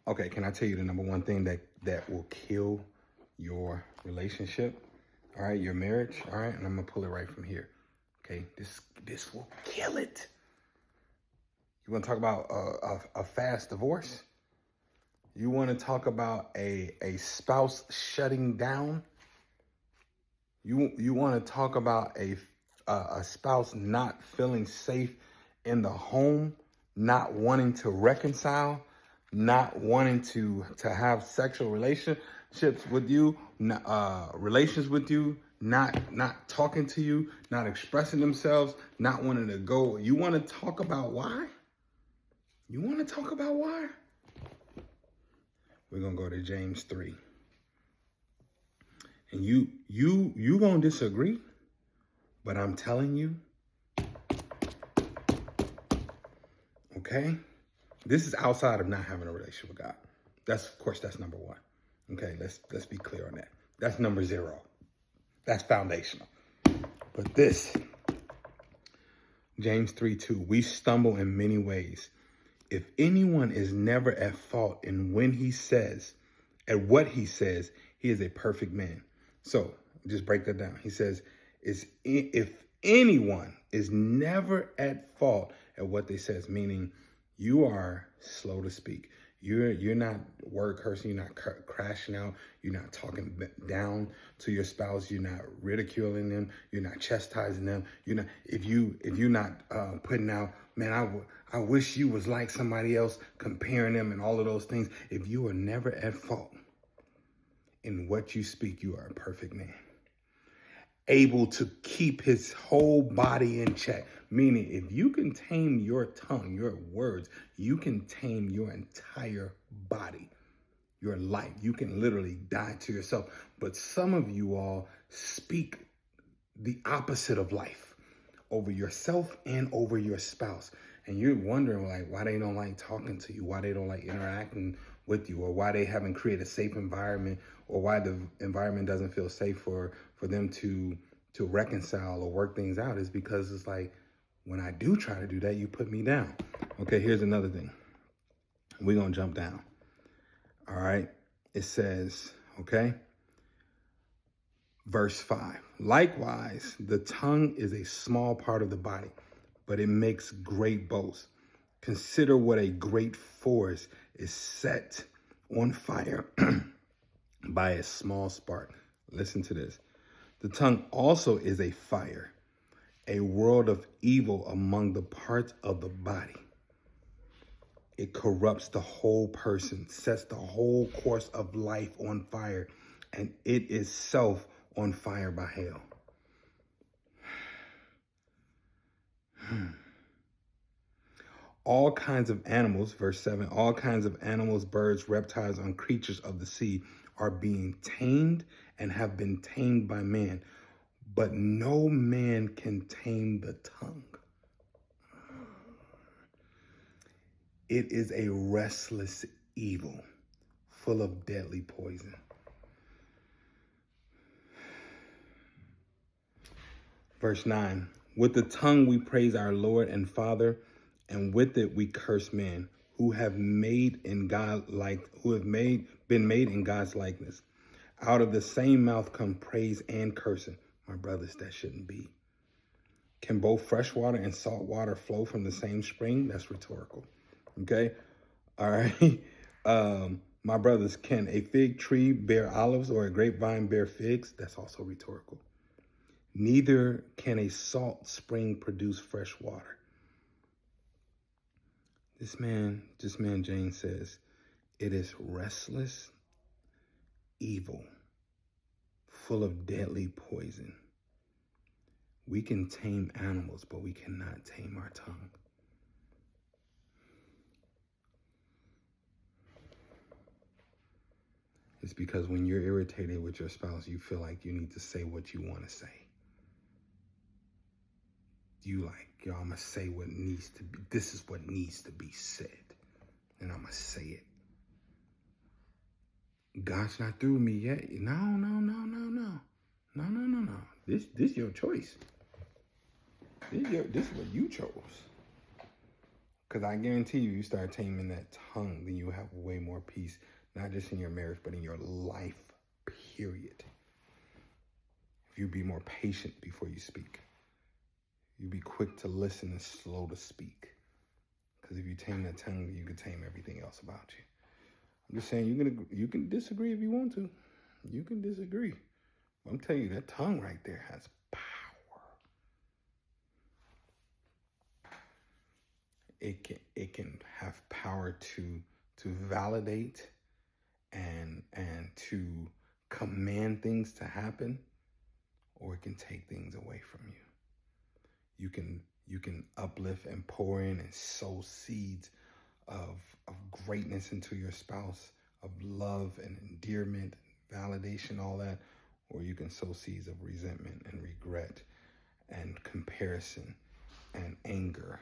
Okay, can I tell you the number one thing that will kill your relationship? All right, your marriage. All right, and I'm gonna pull it right from here. Okay, this will kill it. You want to talk about a fast divorce? You want to talk about a spouse shutting down? You want to talk about a spouse not feeling safe in the home, not wanting to reconcile, not wanting to have sexual relationships with you, relations with you, not talking to you, not expressing themselves, not wanting to go. You want to talk about why? You want to talk about why? We're gonna go to James 3. And you gonna disagree, but I'm telling you, okay? This is outside of not having a relationship with God. Of course, that's number one. Okay, let's be clear on that. That's number 0. That's foundational. But this, James 3:2, we stumble in many ways. If anyone is never at fault in what he says, he is a perfect man. So just break that down. He says, if anyone is never at fault at what they says, meaning you are slow to speak. You're not word cursing. You're not crashing out. You're not talking down to your spouse. You're not ridiculing them. You're not chastising them. If you're not putting out, man, I wish you was like somebody else, comparing them and all of those things. If you are never at fault in what you speak, you are a perfect man, able to keep his whole body in check. Meaning, if you can tame your tongue, your words, you can tame your entire body, your life. You can literally die to yourself. But some of you all speak the opposite of life over yourself and over your spouse. And you're wondering like why they don't like talking to you, why they don't like interacting with you, or why they haven't created a safe environment, or why the environment doesn't feel safe for them to reconcile or work things out. Is because it's like, when I do try to do that, you put me down. Okay, here's another thing. We're going to jump down. All right. It says, okay, verse 5. Likewise, the tongue is a small part of the body, but it makes great boast. Consider what a great forest is set on fire by a small spark. Listen to this. The tongue also is a fire, a world of evil among the parts of the body. It corrupts the whole person, sets the whole course of life on fire, and it is self on fire by hell. All kinds of animals, verse 7, all kinds of animals, birds, reptiles, and creatures of the sea are being tamed and have been tamed by man, but no man can tame the tongue. It is a restless evil, full of deadly poison. Verse 9, with the tongue we praise our Lord and Father, and with it we curse men who have been made in God's likeness. Out of the same mouth come praise and cursing. My brothers, that shouldn't be. Can both fresh water and salt water flow from the same spring? That's rhetorical. Okay. All right. My brothers, can a fig tree bear olives or a grapevine bear figs? That's also rhetorical. Neither can a salt spring produce fresh water. This man James says, it is restless, evil, full of deadly poison. We can tame animals, but we cannot tame our tongue. It's because when you're irritated with your spouse, you feel like you need to say what you want to say. You like, yo, I'm going to say what needs to be, this is what needs to be said. And I'm going to say it. God's not through with me yet. No. This your choice. This is what you chose. Because I guarantee you start taming that tongue, then you have way more peace, not just in your marriage, but in your life, period. If you be more patient before you speak, you be quick to listen and slow to speak. Because if you tame that tongue, you can tame everything else about you. I'm just saying, you can disagree if you want to. You can disagree. But I'm telling you, that tongue right there has power. It can have power to validate and to command things to happen, or it can take things away from you. You can uplift and pour in and sow seeds of greatness into your spouse, of love and endearment, validation, all that, or you can sow seeds of resentment and regret and comparison and anger